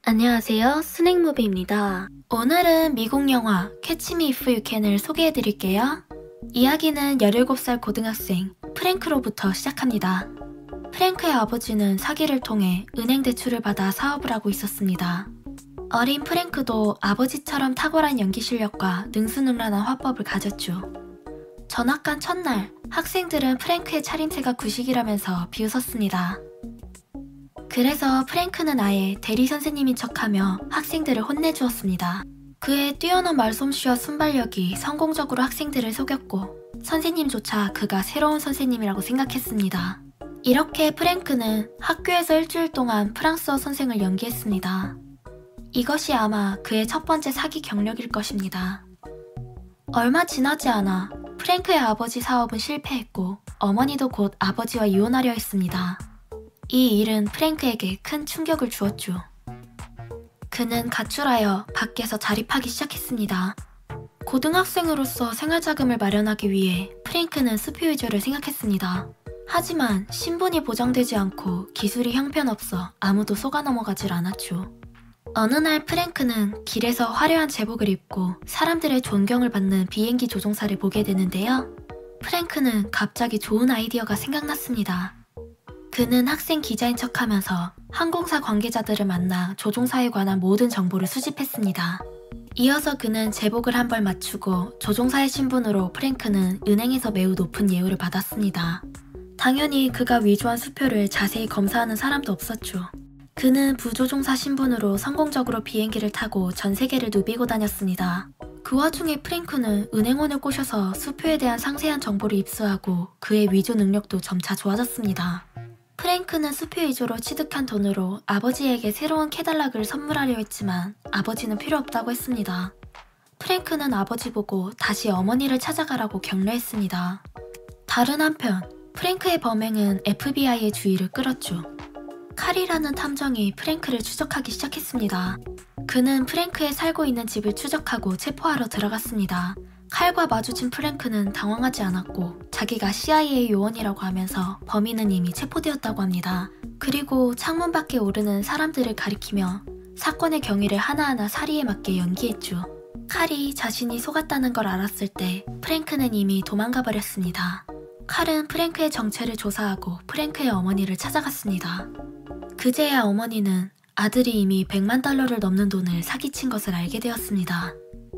안녕하세요. 스낵무비입니다. 오늘은 미국 영화 캐치 미 이프 유 캔을 소개해드릴게요. 이야기는 17살 고등학생 프랭크로부터 시작합니다. 프랭크의 아버지는 사기를 통해 은행 대출을 받아 사업을 하고 있었습니다. 어린 프랭크도 아버지처럼 탁월한 연기 실력과 능수능란한 화법을 가졌죠. 전학간 첫날, 학생들은 프랭크의 차림새가 구식이라면서 비웃었습니다. 그래서 프랭크는 아예 대리 선생님인 척하며 학생들을 혼내주었습니다. 그의 뛰어난 말솜씨와 순발력이 성공적으로 학생들을 속였고 선생님조차 그가 새로운 선생님이라고 생각했습니다. 이렇게 프랭크는 학교에서 일주일 동안 프랑스어 선생을 연기했습니다. 이것이 아마 그의 첫 번째 사기 경력일 것입니다. 얼마 지나지 않아 프랭크의 아버지 사업은 실패했고 어머니도 곧 아버지와 이혼하려 했습니다. 이 일은 프랭크에게 큰 충격을 주었죠. 그는 가출하여 밖에서 자립하기 시작했습니다. 고등학생으로서 생활자금을 마련하기 위해 프랭크는 수표 위조를 생각했습니다. 하지만 신분이 보장되지 않고 기술이 형편없어 아무도 속아 넘어가질 않았죠. 어느 날 프랭크는 길에서 화려한 제복을 입고 사람들의 존경을 받는 비행기 조종사를 보게 되는데요. 프랭크는 갑자기 좋은 아이디어가 생각났습니다. 그는 학생 기자인 척하면서 항공사 관계자들을 만나 조종사에 관한 모든 정보를 수집했습니다. 이어서 그는 제복을 한 벌 맞추고 조종사의 신분으로 프랭크는 은행에서 매우 높은 예우를 받았습니다. 당연히 그가 위조한 수표를 자세히 검사하는 사람도 없었죠. 그는 부조종사 신분으로 성공적으로 비행기를 타고 전 세계를 누비고 다녔습니다. 그 와중에 프랭크는 은행원을 꼬셔서 수표에 대한 상세한 정보를 입수하고 그의 위조 능력도 점차 좋아졌습니다. 프랭크는 수표 위조로 취득한 돈으로 아버지에게 새로운 캐딜락을 선물하려 했지만 아버지는 필요 없다고 했습니다. 프랭크는 아버지 보고 다시 어머니를 찾아가라고 격려했습니다. 다른 한편 프랭크의 범행은 FBI의 주의를 끌었죠. 칼이라는 탐정이 프랭크를 추적하기 시작했습니다. 그는 프랭크의 살고 있는 집을 추적하고 체포하러 들어갔습니다. 칼과 마주친 프랭크는 당황하지 않았고 자기가 CIA 요원이라고 하면서 범인은 이미 체포되었다고 합니다. 그리고 창문 밖에 오르는 사람들을 가리키며 사건의 경위를 하나하나 사리에 맞게 연기했죠. 칼이 자신이 속았다는 걸 알았을 때 프랭크는 이미 도망가 버렸습니다. 칼은 프랭크의 정체를 조사하고 프랭크의 어머니를 찾아갔습니다. 그제야 어머니는 아들이 이미 100만 달러를 넘는 돈을 사기친 것을 알게 되었습니다.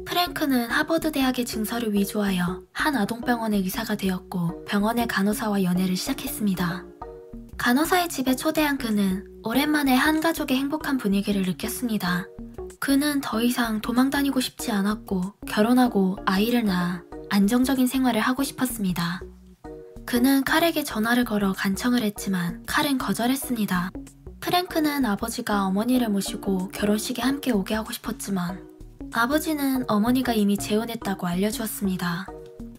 프랭크는 하버드 대학의 증서를 위조하여 한 아동병원의 의사가 되었고 병원의 간호사와 연애를 시작했습니다. 간호사의 집에 초대한 그는 오랜만에 한 가족의 행복한 분위기를 느꼈습니다. 그는 더 이상 도망 다니고 싶지 않았고 결혼하고 아이를 낳아 안정적인 생활을 하고 싶었습니다. 그는 칼에게 전화를 걸어 간청을 했지만 칼은 거절했습니다. 프랭크는 아버지가 어머니를 모시고 결혼식에 함께 오게 하고 싶었지만 아버지는 어머니가 이미 재혼했다고 알려주었습니다.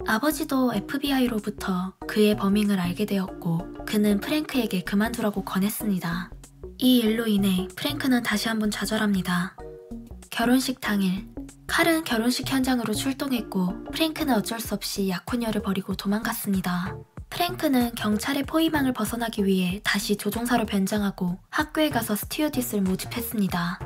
아버지도 FBI로부터 그의 범행을 알게 되었고 그는 프랭크에게 그만두라고 권했습니다. 이 일로 인해 프랭크는 다시 한번 좌절합니다. 결혼식 당일, 칼은 결혼식 현장으로 출동했고 프랭크는 어쩔 수 없이 약혼녀를 버리고 도망갔습니다. 프랭크는 경찰의 포위망을 벗어나기 위해 다시 조종사로 변장하고 학교에 가서 스튜어디스를 모집했습니다.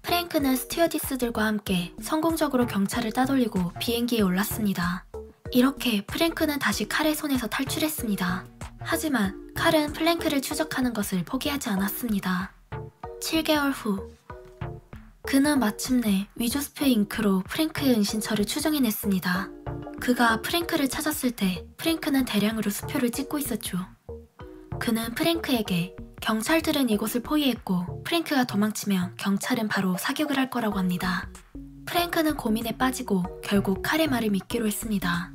프랭크는 스튜어디스들과 함께 성공적으로 경찰을 따돌리고 비행기에 올랐습니다. 이렇게 프랭크는 다시 칼의 손에서 탈출했습니다. 하지만 칼은 프랭크를 추적하는 것을 포기하지 않았습니다. 7개월 후, 그는 마침내 위조수표 잉크로 프랭크의 은신처를 추정해냈습니다. 그가 프랭크를 찾았을 때 프랭크는 대량으로 수표를 찍고 있었죠. 그는 프랭크에게 경찰들은 이곳을 포위했고 프랭크가 도망치면 경찰은 바로 사격을 할 거라고 합니다. 프랭크는 고민에 빠지고 결국 칼의 말을 믿기로 했습니다.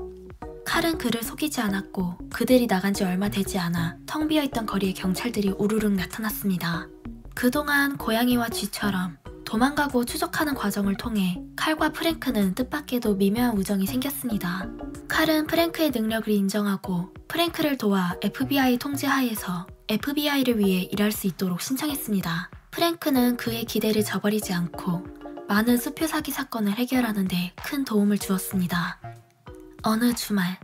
칼은 그를 속이지 않았고 그들이 나간 지 얼마 되지 않아 텅 비어있던 거리에 경찰들이 우르륵 나타났습니다. 그동안 고양이와 쥐처럼 도망가고 추적하는 과정을 통해 칼과 프랭크는 뜻밖에도 미묘한 우정이 생겼습니다. 칼은 프랭크의 능력을 인정하고 프랭크를 도와 FBI 통제 하에서 FBI를 위해 일할 수 있도록 신청했습니다. 프랭크는 그의 기대를 저버리지 않고 많은 수표 사기 사건을 해결하는 데 큰 도움을 주었습니다. 어느 주말,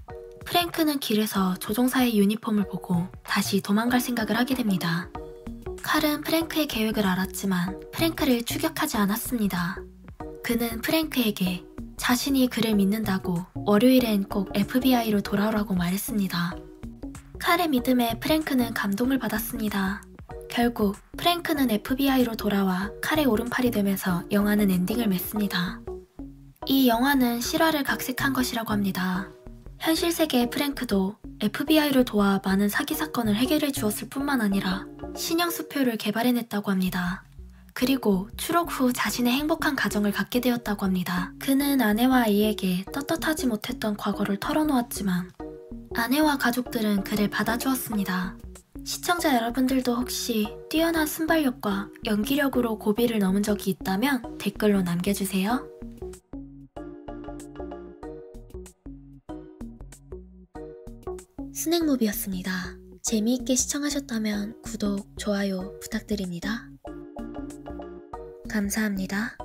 프랭크는 길에서 조종사의 유니폼을 보고 다시 도망갈 생각을 하게 됩니다. 칼은 프랭크의 계획을 알았지만 프랭크를 추격하지 않았습니다. 그는 프랭크에게 자신이 그를 믿는다고 월요일엔 꼭 FBI로 돌아오라고 말했습니다. 칼의 믿음에 프랭크는 감동을 받았습니다. 결국 프랭크는 FBI로 돌아와 칼의 오른팔이 되면서 영화는 엔딩을 맺습니다. 이 영화는 실화를 각색한 것이라고 합니다. 현실 세계의 프랭크도 FBI를 도와 많은 사기 사건을 해결해 주었을 뿐만 아니라 신형 수표를 개발해냈다고 합니다. 그리고 추록 후 자신의 행복한 가정을 갖게 되었다고 합니다. 그는 아내와 아이에게 떳떳하지 못했던 과거를 털어놓았지만 아내와 가족들은 그를 받아주었습니다. 시청자 여러분들도 혹시 뛰어난 순발력과 연기력으로 고비를 넘은 적이 있다면 댓글로 남겨주세요. 스낵무비였습니다. 재미있게 시청하셨다면 구독, 좋아요 부탁드립니다. 감사합니다.